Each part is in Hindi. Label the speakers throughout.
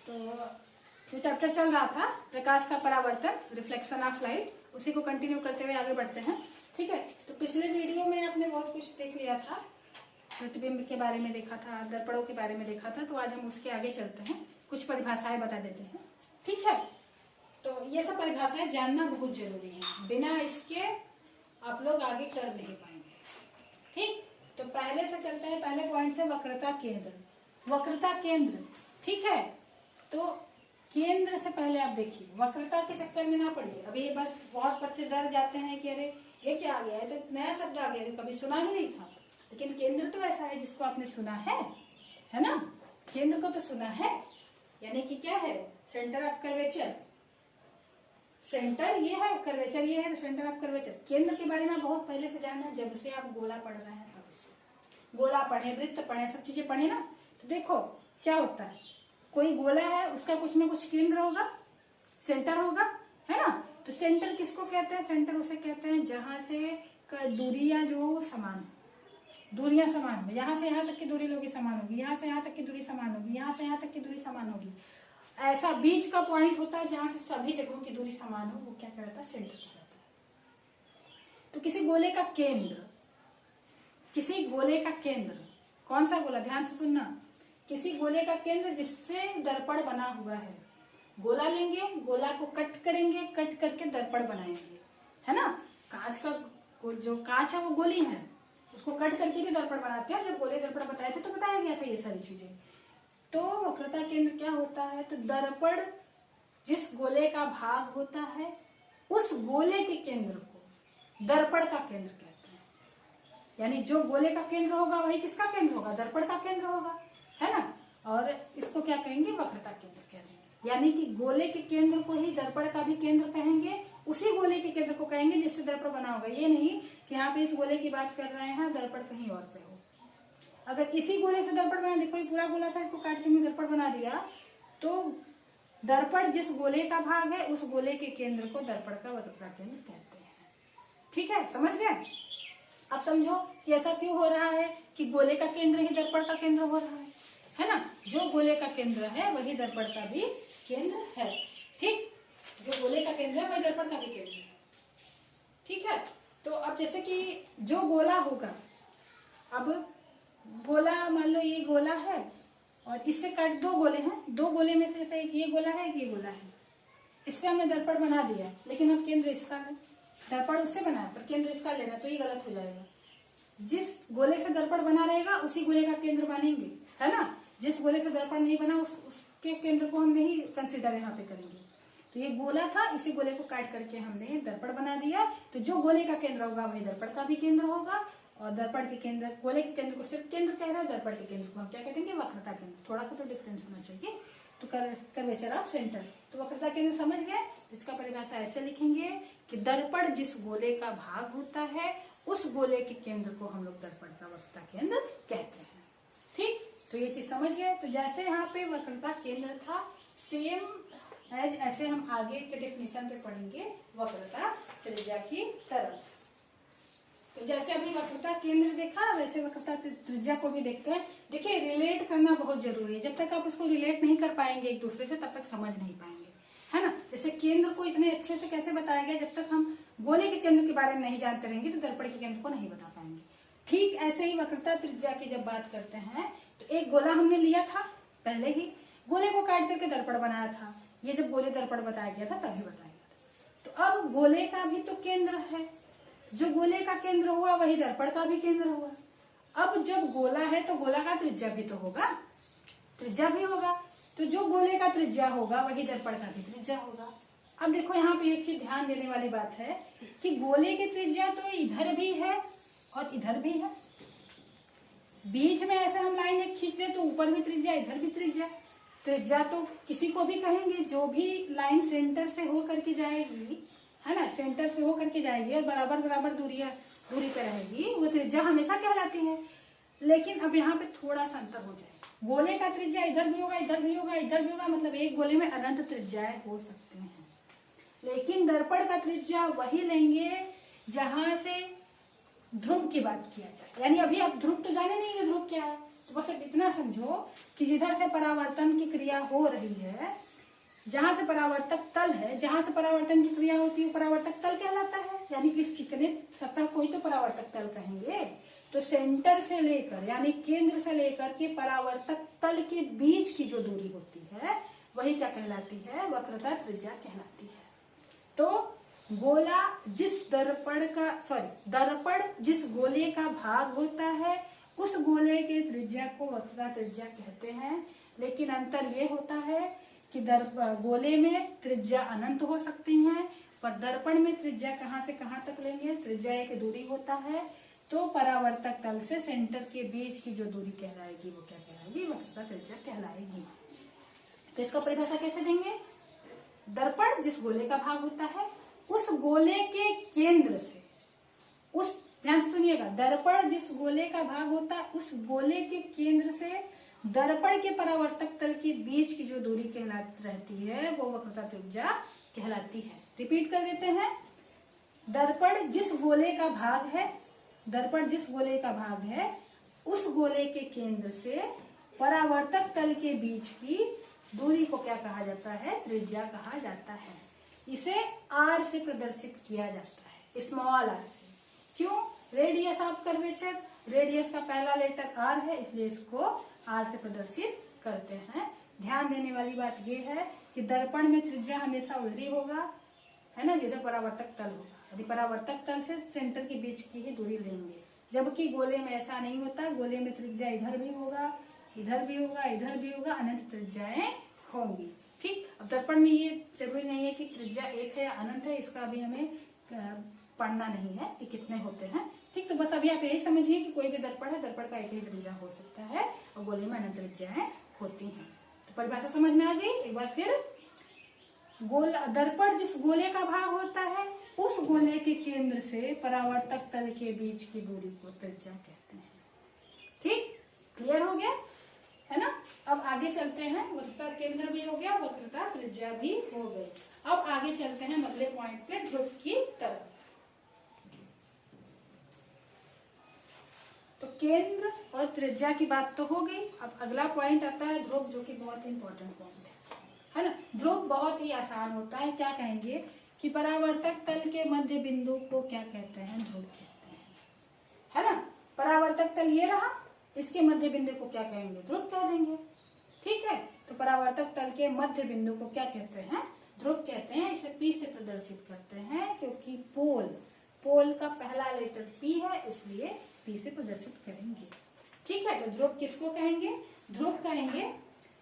Speaker 1: तो जो चैप्टर चल रहा था प्रकाश का परावर्तन, रिफ्लेक्शन ऑफ लाइट, उसी को कंटिन्यू करते हुए आगे बढ़ते हैं। ठीक है, तो पिछले वीडियो में आपने बहुत कुछ देख लिया था, प्रतिबिंब के बारे में देखा था, दर्पणों के बारे में देखा था। तो आज हम उसके आगे चलते हैं, कुछ परिभाषाएं बता देते हैं। ठीक है, तो ये सब परिभाषाएं जानना बहुत जरूरी है, बिना इसके आप लोग आगे कर नहीं पाएंगे। ठीक, तो पहले से चलते हैं, पहले पॉइंट से वक्रता केंद्र। वक्रता केंद्र, ठीक है, तो केंद्र से पहले आप देखिए, वक्रता के चक्कर में ना पड़िए। अभी बस बहुत बच्चे डर जाते हैं कि अरे ये क्या आ गया है, तो नया शब्द आ गया जो कभी सुना ही नहीं था। लेकिन केंद्र तो ऐसा है जिसको आपने सुना है ना, केंद्र को तो सुना है, यानी कि क्या है, सेंटर ऑफ कर्वेचर। सेंटर ये है, कर्वेचर ये है, तो सेंटर ऑफ कर्वेचर। केंद्र के बारे में बहुत पहले से जानना, जब से आप गोला पढ़ रहे हैं तब से। गोला पढ़े, वृत्त पढ़े, सब चीजें पढ़े ना, तो देखो क्या होता है, कोई गोला है, उसका कुछ ना कुछ केंद्र होगा, सेंटर होगा, है ना। तो सेंटर किसको कहते हैं, सेंटर उसे कहते हैं जहां से दूरियां जो समान, दूरियां समान, यहाँ से यहाँ तक की दूरी लोगी समान होगी, यहाँ से यहाँ तक की दूरी समान होगी, यहाँ से यहाँ तक की दूरी समान होगी। ऐसा बीच का पॉइंट होता है जहां से सभी जगहों की दूरी समान हो, वो क्या कहलाता है, सेंटर कहलाता है। तो किसी गोले का केंद्र, किसी गोले का केंद्र, कौन सा गोला, ध्यान से सुनना, किसी गोले का केंद्र जिससे दर्पण बना हुआ है। गोला लेंगे, गोला को कट करेंगे, कट करके दर्पण बनाएंगे, है ना। कांच का जो कांच है वो गोली है, उसको कट करके भी दर्पण बनाते हैं। जब गोले दर्पण बताए थे तो बताया गया था ये सारी चीजें। तो वक्रता केंद्र क्या होता है, तो दर्पण जिस गोले का भाग होता है उस गोले के केंद्र को दर्पण का केंद्र कहते हैं। यानी जो गोले का केंद्र होगा वही किसका केंद्र होगा, दर्पण का केंद्र होगा, है ना। और इसको क्या कहेंगे, वक्रता केंद्र कहेंगे। यानी कि गोले के केंद्र को ही दर्पण का भी केंद्र कहेंगे, उसी गोले के केंद्र को कहेंगे जिससे दर्पण बना होगा। ये नहीं कि यहाँ पे इस गोले की बात कर रहे हैं, दर्पण कहीं और पे हो। अगर इसी गोले से दर्पण बना, देखो ये पूरा गोला था, इसको काट के मैं दर्पण बना दिया, तो दर्पण जिस गोले का भाग है उस गोले के केंद्र को दर्पण का वक्रता केंद्र कहते हैं। ठीक है, समझ गए। अब समझो कि ऐसा क्यों हो रहा है कि गोले का केंद्र ही दर्पण का केंद्र हो रहा है ना। जो गोले का केंद्र है वही दर्पण का भी केंद्र है। ठीक, जो गोले का केंद्र है वही दर्पण का भी केंद्र है। ठीक है, तो अब जैसे कि जो गोला होगा, अब गोला मान लो ये गोला है और इससे काट, दो गोले हैं, दो गोले में से जैसे एक ये गोला है, एक ये गोला है, इससे हमने दर्पण बना दिया, लेकिन अब केंद्र इसका है, दर्पण उससे बना है पर केंद्र इसका लेना, तो ये गलत हो जाएगा। जिस गोले से दर्पण बना रहेगा उसी गोले का केंद्र मानेंगे, है ना। जिस गोले से दर्पण नहीं बना उसके केंद्र को हम नहीं कंसिडर यहाँ पे करेंगे। तो ये गोला था, इसी गोले को काट करके हमने दर्पण बना दिया, तो जो गोले का केंद्र होगा वही दर्पण का भी केंद्र होगा। और दर्पण के केंद्र, गोले के केंद्र को सिर्फ केंद्र कह रहे हैं, दर्पण के केंद्र को हम क्या कहेंगे, वक्रता केंद्र। थोड़ा सा तो डिफरेंस होना चाहिए। तो कर्वेचर ऑफ सेंटर, तो वक्रता केंद्र समझ गए। इसका परिभाषा ऐसे लिखेंगे कि दर्पण जिस गोले का भाग होता है उस गोले के केंद्र को हम लोग दर्पण का वक्रता केंद्र कहते हैं। ठीक, तो ये चीज समझ गए। तो जैसे यहाँ पे वक्रता केंद्र था, सेम एज ऐसे हम आगे के डेफिनेशन पे पढ़ेंगे वक्रता त्रिज्या की तरफ। तो जैसे अभी वक्रता केंद्र देखा, वैसे वक्रता त्रिज्या को भी देखते हैं। देखिए, रिलेट करना बहुत जरूरी है। जब तक आप इसको रिलेट नहीं कर पाएंगे एक दूसरे से, तब तक समझ नहीं पाएंगे, है ना। जैसे केंद्र को इतने अच्छे से कैसे बताया गया, जब तक हम गोले के केंद्र के बारे में नहीं जानते रहेंगे तो दर्पण के केंद्र को नहीं बता पाएंगे। ठीक ऐसे ही वक्रता त्रिज्या की जब बात करते हैं, तो एक गोला हमने लिया था पहले ही, गोले को काट करके दर्पण बनाया था। ये जब गोले दर्पण बताया गया था तभी बताया गया था। तो अब गोले का भी तो केंद्र है, जो गोले का केंद्र हुआ वही दर्पण का भी केंद्र हुआ। अब जब गोला है तो गोला का त्रिज्या भी तो होगा, त्रिज्या भी होगा। तो जो गोले का त्रिज्या होगा वही दर्पण का भी त्रिज्या होगा। अब देखो यहाँ पे एक चीज ध्यान देने वाली बात है कि गोले की त्रिज्या तो इधर भी है और इधर भी है। बीच में ऐसे हम लाइन एक खींच दे तो ऊपर भी त्रिज्या, इधर भी त्रिज्या। त्रिज्या तो किसी को भी कहेंगे जो भी लाइन सेंटर से हो करके जाएगी, है ना, सेंटर से होकर के जाएगी और बराबर बराबर दूरी पे रहेगी, वो त्रिज्या हमेशा कहलाती है। लेकिन अब यहाँ पे थोड़ा सा अंतर हो जाएगा, गोले का त्रिज्या इधर भी होगा, इधर भी होगा, इधर भी होगा, मतलब एक गोले में अनंत त्रिज्याएं हो सकती हैं। लेकिन दर्पण का त्रिज्या वही लेंगे जहां से ध्रुव की बात किया जाए। यानी अभी आप ध्रुव तो जाने नहीं है ध्रुव क्या है, तो बस अब इतना समझो कि जिधर से परावर्तन की क्रिया हो रही है, जहां से परावर्तक तल है, जहां से परावर्तन की क्रिया होती है परावर्तक तल कहलाता है, यानी कि इस चिकने सतह को ही तो परावर्तक तल कहेंगे। तो सेंटर से लेकर यानी केंद्र से लेकर के परावर्तक तल के बीच की जो दूरी होती है वही क्या कहलाती है, वक्रता त्रिज्या कहलाती है। तो गोला जिस दर्पण जिस गोले का भाग होता है उस गोले के त्रिज्या को वक्रता त्रिज्या कहते हैं। लेकिन अंतर ये होता है कि गोले में त्रिज्या अनंत हो सकती हैं, पर दर्पण में त्रिज्या कहाँ से कहाँ तक लेंगे, त्रिज्या एक दूरी होता है। तो परावर्तक तल से सेंटर के बीच की जो दूरी कहलाएगी वो क्या कहलाएगी, वक्रता त्रिज्या कहलाएगी। तो इसका परिभाषा कैसे देंगे, दर्पण जिस गोले का भाग होता है उस गोले के केंद्र से, उस ध्यान सुनिएगा, दर्पण जिस गोले का भाग होता है उस गोले के केंद्र से दर्पण के परावर्तक तल के बीच की जो दूरी रहती है वो वक्रता त्रिज्या कहलाती है। रिपीट कर देते हैं, दर्पण जिस गोले का भाग है, दर्पण जिस गोले का भाग है उस गोले के केंद्र से परावर्तक तल के बीच की दूरी को क्या कहा जाता है, त्रिज्या कहा जाता है। इसे आर से प्रदर्शित किया जाता है, स्मॉल आर से। क्यों, रेडियस ऑफ कर्वेचर, रेडियस का पहला लेटर आर है इसलिए इसको आर से प्रदर्शित करते हैं। ध्यान देने वाली बात यह है कि दर्पण में त्रिज्या हमेशा उधरी होगा, है ना, जिधर परावर्तक तल होगा। यदि परावर्तक तल से सेंटर के बीच की ही दूरी लेंगे, जबकि गोले में ऐसा नहीं होता। गोले में त्रिज्या इधर भी होगा, इधर भी होगा, इधर भी होगा, अनंत त्रिज्याएं होंगी। ठीक, अब दर्पण में ये जरूरी नहीं है कि त्रिज्या एक है या अनंत है, इसका अभी हमें पढ़ना नहीं है कि कितने होते हैं। ठीक, तो बस अभी आप यही समझिए कि कोई भी दर्पण है, दर्पण का एक ही त्रिज्या हो सकता है और गोले में अनंत त्रिज्याएं होती हैं। तो परिभाषा समझ में आ गई। एक बार फिर, दर्पण जिस गोले का भाग होता है उस गोले के केंद्र से परावर्तक तल के बीच की दूरी को त्रिज्या कहते हैं। ठीक, क्लियर हो गया है ना। अब आगे चलते हैं, वक्रता केंद्र भी हो गया, वक्रता त्रिज्या भी हो गई। अब आगे चलते हैं अगले पॉइंट पे, ध्रुव की तरफ। तो केंद्र और त्रिज्या की बात तो हो गई। अब अगला पॉइंट आता है ध्रुव, जो कि बहुत इंपॉर्टेंट पॉइंट है ना। ध्रुव बहुत ही आसान होता है। क्या कहेंगे कि परावर्तक तल के मध्य बिंदु को क्या कहते हैं, ध्रुव कहते हैं, है ना। परावर्तक तल ये रहा, इसके मध्य बिंदु को क्या कहेंगे, ध्रुव कह देंगे। ठीक है, तो परावर्तक तल के मध्य बिंदु को क्या कहते हैं, ध्रुव कहते हैं। इसे पी से प्रदर्शित करते हैं क्योंकि पोल का पहला लेटर पी है, इसलिए पी से प्रदर्शित करेंगे। ठीक है, तो ध्रुव किसको कहेंगे, ध्रुव कहेंगे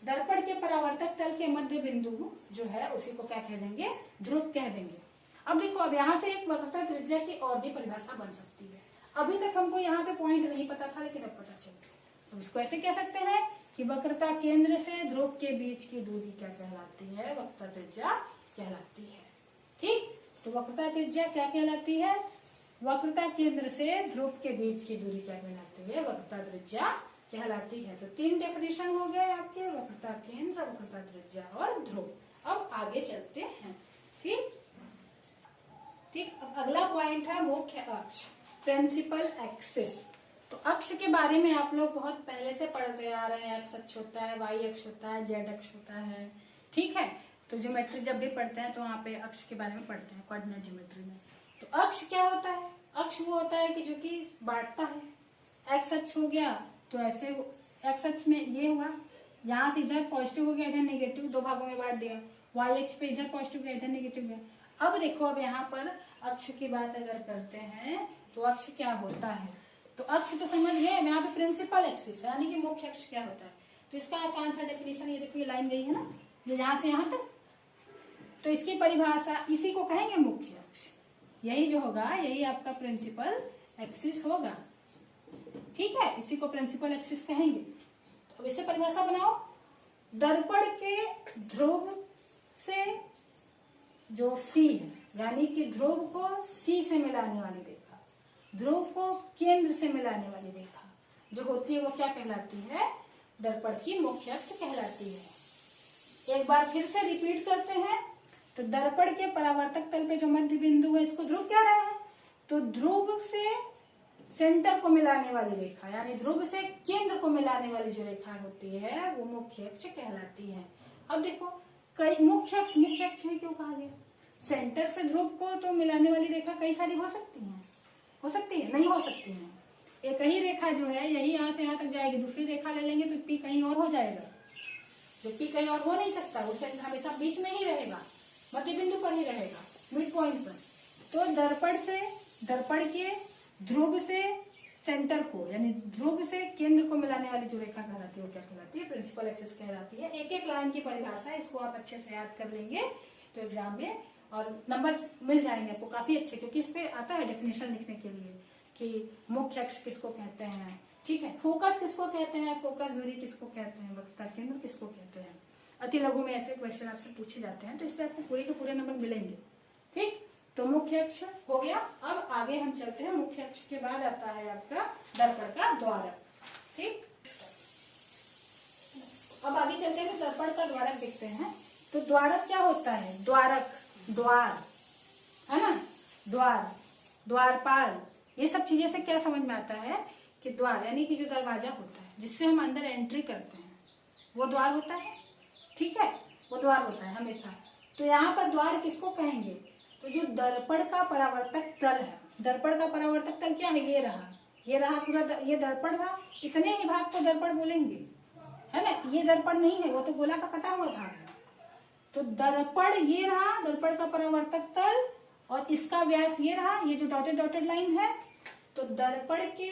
Speaker 1: दर्पण के परावर्तक तल के मध्य बिंदु जो है उसी को क्या कह देंगे, ध्रुव कह देंगे। अब देखो, अब यहाँ से एक वक्रता त्रिज्या की और भी परिभाषा बन सकती है। अभी तक हमको यहाँ पे पॉइंट नहीं पता था, लेकिन अब पता चल गया। तो इसको ऐसे कह सकते हैं कि वक्रता केंद्र से ध्रुव के बीच की दूरी क्या कहलाती है, वक्रता त्रिज्या कहलाती है। ठीक, तो वक्रता त्रिज्या क्या कहलाती है, वक्रता केंद्र से ध्रुव के बीच की दूरी क्या कहलाती है, वक्रता त्रिज्या कहलाती है। तो 3 डेफिनेशन हो गए आपके, वक्रता केंद्र, वक्रता त्रिज्या और ध्रुव। अब आगे चलते हैं। ठीक, अब अगला पॉइंट है मुख्य अक्ष, प्रिंसिपल एक्सिस। तो अक्ष के बारे में आप लोग बहुत पहले से पढ़ते आ रहे हैं। एक्स अक्ष होता है, वाई अक्ष होता है, जेड अक्ष होता है। ठीक है, तो ज्योमेट्री जब भी पढ़ते हैं तो वहाँ पे अक्ष के बारे में पढ़ते हैं, कोऑर्डिनेट ज्योमेट्री में। तो अक्ष क्या होता है, अक्ष वो होता है कि जो कि बांटता है। एक्स अक्ष हो गया तो ऐसे, एक्स अक्ष में ये हुआ, यहाँ से इधर पॉजिटिव हो गया, इधर नेगेटिव, 2 भागों में बांट दिया। वाई अक्ष पे इधर पॉजिटिव गया, इधर नेगेटिव गया। अब देखो, अब यहाँ पर अक्ष की बात अगर करते हैं तो अक्ष क्या होता है, तो अक्ष तो समझ गए, यहाँ पे प्रिंसिपल एक्सिस यानी कि मुख्य अक्ष क्या होता है। तो इसका आसान सा डेफिनेशन, ये देखो ये लाइन गई है ना, ये यहाँ से यहाँ तक, तो इसकी परिभाषा इसी को कहेंगे मुख्य अक्ष। यही जो होगा यही आपका प्रिंसिपल एक्सिस होगा। ठीक है, इसी को प्रिंसिपल एक्सिस कहेंगे। अब इसे परिभाषा बनाओ, दर्पण के ध्रुव से जो सी है, यानी कि ध्रुव को सी से मिलाने वाली रेखा, ध्रुव को केंद्र से मिलाने वाली रेखा जो होती है वो क्या कहलाती है, दर्पण की मुख्य अक्ष कहलाती है। एक बार फिर से रिपीट करते हैं, तो दर्पण के परावर्तक तल पे जो मध्य बिंदु है इसको ध्रुव कह रहे हैं। तो ध्रुव से सेंटर को मिलाने वाली रेखा यानी ध्रुव से केंद्र को मिलाने वाली जो रेखा होती है वो मुख्य अक्ष कहलाती है। अब देखो कई मुख्य अक्ष ही क्यों कहा गया? सेंटर से ध्रुव को तो मिलाने वाली रेखा कई सारी हो सकती है नहीं हो सकती है। एक ही रेखा जो है यही यहाँ से यहाँ तक जाएगी, दूसरी रेखा ले लेंगे तो पी कहीं और हो जाएगा, जो पी कहीं और हो नहीं सकता, वो सेंटर हमेशा बीच में ही रहेगा, मध्य बिंदु पर ही रहेगा, मिड पॉइंट पर। तो दर्पण के ध्रुव से सेंटर को यानी ध्रुव से केंद्र को मिलाने वाली जो रेखा कहलाती है वो क्या कहलाती है? प्रिंसिपल एक्सिस कहलाती है। एक एक लाइन की परिभाषा है, इसको आप अच्छे से याद कर लेंगे तो एग्जाम में और नंबर मिल जाएंगे आपको काफी अच्छे, क्योंकि इस पे आता है डेफिनेशन लिखने के लिए कि मुख्य अक्ष किसको कहते हैं, ठीक है, फोकस किसको कहते हैं, फोकस दूरी किसको कहते हैं, वक्रता केंद्र किसको कहते हैं। अति लघु में ऐसे क्वेश्चन आपसे पूछे जाते हैं तो इसलिए आपको पूरे के पूरे नंबर मिलेंगे। ठीक, तो मुख्य अक्ष हो गया। अब आगे हम चलते हैं, मुख्य अक्ष के बाद आता है आपका दर्पण का द्वारक। ठीक, अब आगे चलते हैं तो दर्पण का द्वारक देखते हैं। तो द्वारक क्या होता है? द्वारक, द्वार है ना, द्वार, द्वारपाल, ये सब चीजें से क्या समझ में आता है कि द्वार यानी कि जो दरवाजा होता है जिससे हम अंदर एंट्री करते हैं वो द्वार होता है। ठीक है, वो द्वार होता है हमेशा। तो यहाँ पर द्वार किसको कहेंगे? तो जो दर्पण का परावर्तक तल है, दर्पण का परावर्तक तल क्या है? ये रहा पूरा ये दर्पण रहा, इतने ही भाग को दर्पण बोलेंगे, है ना। ये दर्पण नहीं है, वो तो गोला का कटा हुआ भाग है। तो दर्पण ये रहा, दर्पण का परावर्तक तल, और इसका व्यास ये रहा, ये जो डॉटेड लाइन है। तो दर्पण के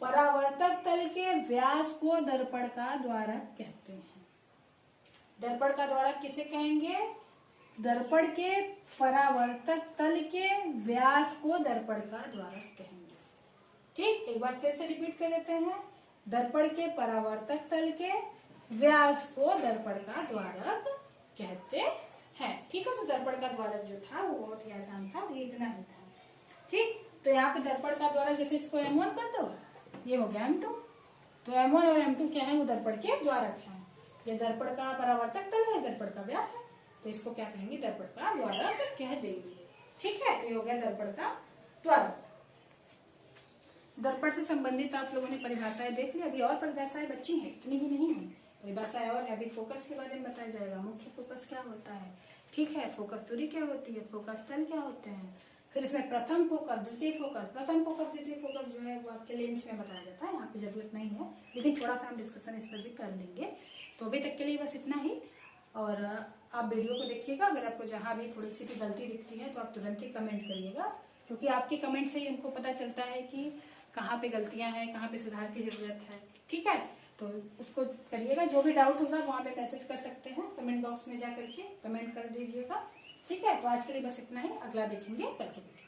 Speaker 1: परावर्तक तल के व्यास को दर्पण का द्वारक कहते हैं। दर्पण का द्वारक किसे कहेंगे? दर्पण के परावर्तक तल के व्यास को दर्पण का द्वारक कहेंगे। ठीक, एक बार फिर से रिपीट कर लेते हैं, दर्पण के परावर्तक तल के व्यास को दर्पण का द्वारक कहते हैं। ठीक है, तो दर्पण का द्वारक जो था वो बहुत ही आसान था, ये इतना ही था। ठीक, तो यहाँ पे दर्पण का द्वारक जैसे इसको M1 कर दो, ये हो गया M2। तो M1 और M2 क्या है? वो दर्पण के द्वारक है। ये दर्पण का परावर्तक तल है, दर्पण का व्यास है, तो इसको क्या कहेंगे? दर्पण का द्वारक कह देंगे। ठीक है, तो ये हो गया दर्पण का द्वारक। दर्पण से संबंधित आप लोगों ने परिभाषाएं देख ली, अभी और परिभाषाएं बची हैं, इतनी ही नहीं है परिभाषाएं और। अभी फोकस के बारे में बताया जाएगा, मुख्य फोकस क्या होता है, ठीक है, फोकस दूरी क्या होती है, फोकस तल क्या होते हैं, फिर इसमें प्रथम फोकस, द्वितीय फोकस, प्रथम फोकस, द्वितीय फोकस जो है वो आपके लेंस में बताया जाता है, यहाँ पे जरूरत नहीं है, लेकिन थोड़ा सा हम डिस्कशन इस पर भी कर लेंगे। तो अभी तक के लिए बस इतना ही, और आप वीडियो को देखिएगा। अगर आपको जहाँ भी थोड़ी सी भी गलती दिखती है तो आप तुरंत ही कमेंट करिएगा, क्योंकि आपके कमेंट से ही हमको पता चलता है कि कहाँ पे गलतियां हैं, कहाँ पे सुधार की जरूरत है। ठीक है, तो उसको करिएगा। जो भी डाउट होगा वहाँ पे मैसेज कर सकते हैं, कमेंट बॉक्स में जा करके कमेंट कर दीजिएगा। ठीक है, तो आज के लिए बस इतना ही, अगला देखेंगे कल के वीडियो।